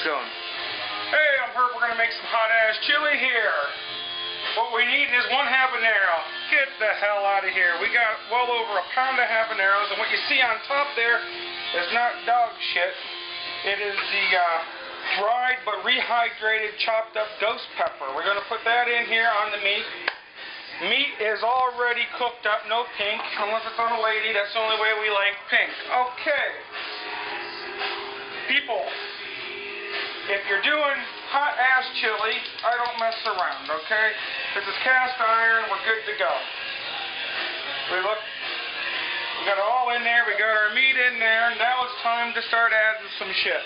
going. Hey, I'm Herb. We're going to make some hot-ass chili here. What we need is 1 habanero. Get the hell out of here. We got well over a pound of habaneros, and what you see on top there is not dog shit. It is the dried but rehydrated chopped up ghost pepper. We're going to put that in here on the meat. Meat is already cooked up, no pink, unless it's on a lady. That's the only way we like pink. Okay. People, if you're doing hot-ass chili, I don't mess around, okay? This is cast iron, we're good to go. We got it all in there, we got our meat in there. Now it's time to start adding some shit.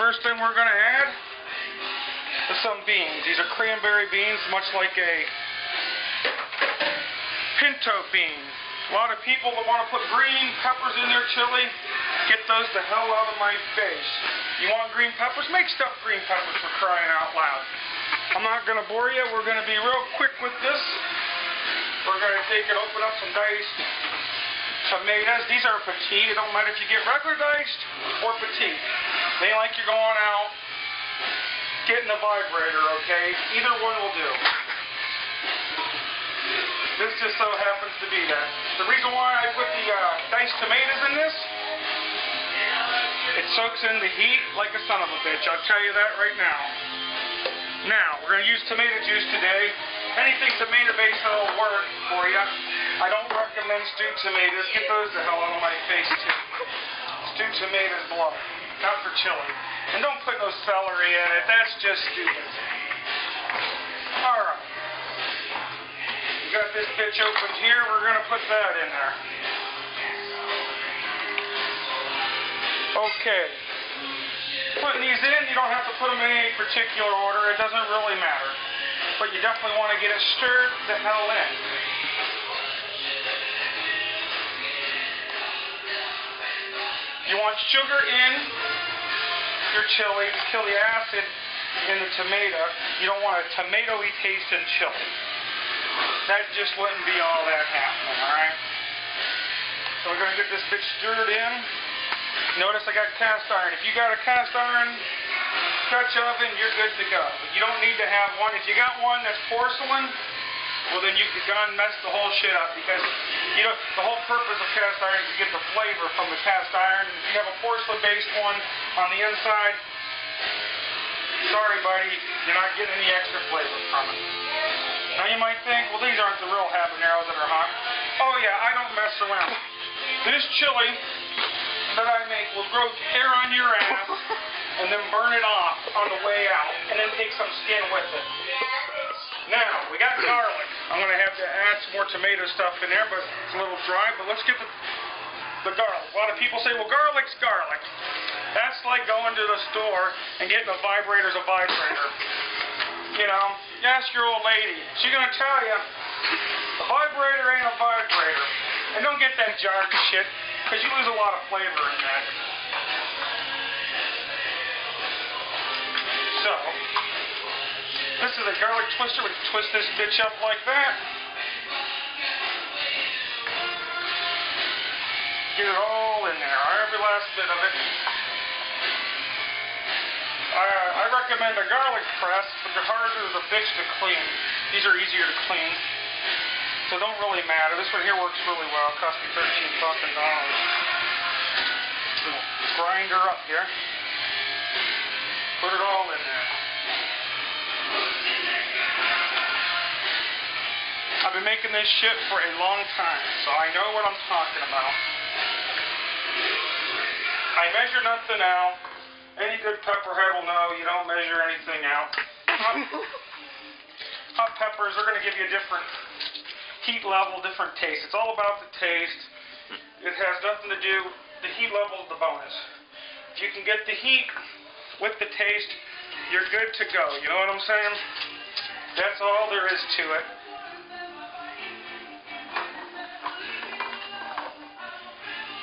First thing we're going to add is some beans. These are cranberry beans, much like a pinto bean. A lot of people that want to put green peppers in their chili, get those the hell out of my face. You want green peppers? Make stuffed green peppers, for crying out loud. I'm not going to bore you. We're going to be real quick with this. We're going to take and open up some diced tomatoes. These are petite. It don't matter if you get regular diced or petite. They ain't like you're going out getting a vibrator, okay? Either one will do. This just so happens to be that. The reason why I put the diced tomatoes in this, it soaks in the heat like a son of a bitch. I'll tell you that right now. Now, we're going to use tomato juice today. Anything tomato-based that'll work for you. I don't recommend stewed tomatoes. Get those the hell out of my face, too. Stewed tomatoes blow. Not for chili. And don't put no celery in it. That's just stupid. Alright. We got this bitch opened here. We're going to put that in there. Okay. Putting these in, you don't have to put them in any particular order. It doesn't really matter. But you definitely want to get it stirred the hell in. You want sugar in your chili to kill the acid in the tomato. You don't want a tomatoey taste in chili. That just wouldn't be all that happening, alright? So we're going to get this bitch stirred in. Notice I got cast iron. If you got a cast iron Dutch oven, you're good to go. But you don't need to have one. If you got one that's porcelain, well then you could go and mess the whole shit up, because you know the whole purpose of cast iron is to get the flavor from the cast iron. If you have a porcelain-based one on the inside, sorry buddy, you're not getting any extra flavor from it. Now you might think, well, these aren't the real habaneros that are hot. Oh yeah, I don't mess around. This chili that I make will grow hair on your ass and then burn it off on the way out, and then take some skin with it. Now, we got garlic. I'm going to have to add some more tomato stuff in there, but it's a little dry. But let's get the garlic. A lot of people say, well, garlic's garlic. That's like going to the store and getting a vibrator's a vibrator. You know, you ask your old lady. She's going to tell you, a vibrator ain't a vibrator. And don't get that jarred shit, because you lose a lot of flavor in that. So, this is a garlic twister. We twist this bitch up like that. Get it all in there, every last bit of it. I recommend a garlic press, but they're harder as a bitch to clean. These are easier to clean, so don't really matter. This one here works really well. It cost me $13 fucking dollars. Grind her up here. Put it all in there. I've been making this shit for a long time, so I know what I'm talking about. I measure nothing out. Any good pepperhead will know you don't measure anything out. Hot peppers are going to give you a different heat level, different taste. It's all about the taste. It has nothing to do, the heat level is the bonus. If you can get the heat with the taste, you're good to go. You know what I'm saying? That's all there is to it.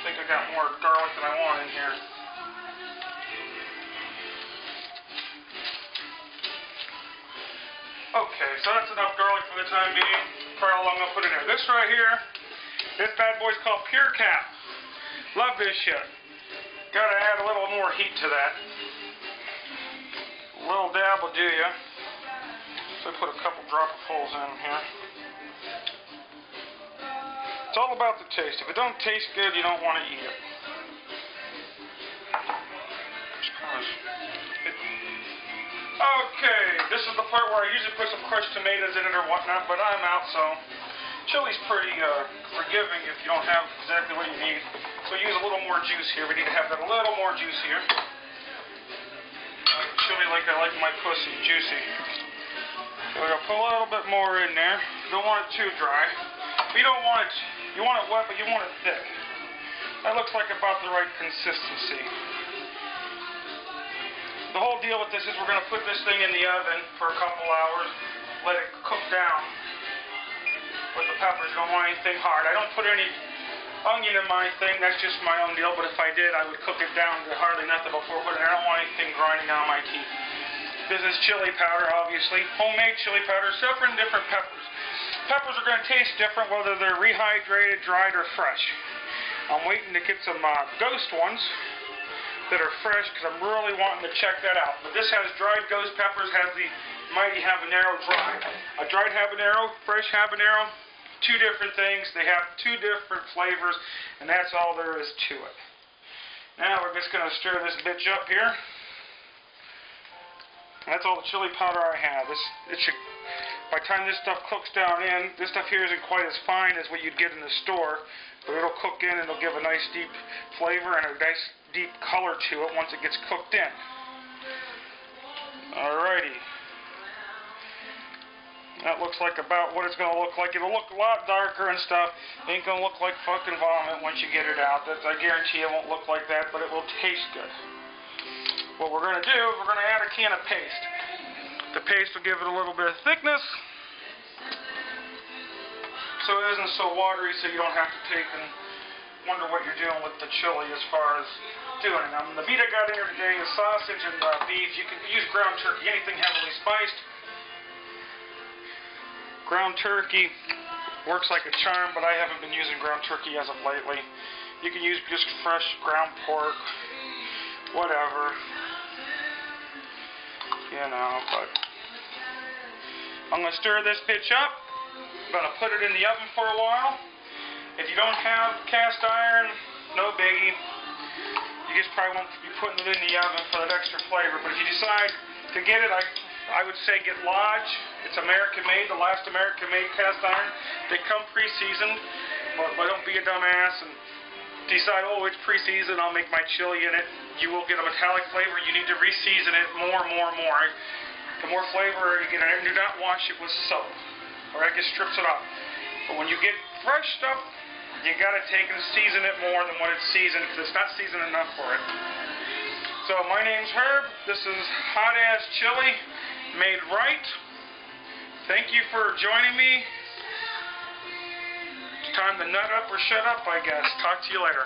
I think I got more garlic than I want in here. Okay, so that's enough garlic for the time being. Probably how long I'll put it in. This right here, this bad boy's called Pure Cap. Love this shit. Gotta add a little more heat to that. dab will do ya. So I put a couple dropperfuls in here. It's all about the taste. If it don't taste good, you don't want to eat it. Okay, this is the part where I usually put some crushed tomatoes in it or whatnot, but I'm out, so chili's pretty forgiving if you don't have exactly what you need. So use a little more juice here. We need to have that a little more juice here. Chili like I like my pussy, juicy. So we're gonna put a little bit more in there. You don't want it too dry. You don't want it, you want it wet, but you want it thick. That looks like about the right consistency. The whole deal with this is we're going to put this thing in the oven for a couple hours, let it cook down with the peppers. You don't want anything hard. I don't put any onion in my thing, that's just my own deal, but if I did, I would cook it down to hardly nothing before putting it in. I don't want anything grinding down my teeth. This is chili powder, obviously. Homemade chili powder, separate and different peppers. Peppers are going to taste different whether they're rehydrated, dried, or fresh. I'm waiting to get some ghost ones that are fresh because I'm really wanting to check that out. But this has dried ghost peppers, has the mighty habanero dry. A dried habanero, fresh habanero, two different things. They have two different flavors, and that's all there is to it. Now we're just going to stir this bitch up here. That's all the chili powder I have. By the time this stuff cooks down in, this stuff here isn't quite as fine as what you'd get in the store, but it'll cook in and it'll give a nice deep flavor and a nice deep color to it once it gets cooked in. Alrighty. That looks like about what it's going to look like. It'll look a lot darker and stuff. It ain't going to look like fucking vomit once you get it out. I guarantee it won't look like that, but it will taste good. What we're going to do is we're going to add a can of paste. The paste will give it a little bit of thickness, so it isn't so watery, so you don't have to take and wonder what you're doing with the chili as far as doing it. The meat I got in here today is sausage and beef. You can use ground turkey, anything heavily spiced. Ground turkey works like a charm, but I haven't been using ground turkey as of lately. You can use just fresh ground pork, whatever, you know, but I'm going to stir this bitch up. I'm going to put it in the oven for a while. If you don't have cast iron, no biggie. You just probably won't be putting it in the oven for that extra flavor, but if you decide to get it, I would say get Lodge. It's American made, the last American made cast iron. They come pre-seasoned, but don't be a dumbass and decide, oh, it's pre-seasoned, I'll make my chili in it. You will get a metallic flavor. You need to re-season it more. The more flavor you get in it, do not wash it with soap, or it just strips it off. But when you get fresh stuff, you got to take and season it more than what it's seasoned, because it's not seasoned enough for it. So my name's Herb. This is Hot Ass Chili, made right. Thank you for joining me. It's time to nut up or shut up, I guess. Talk to you later.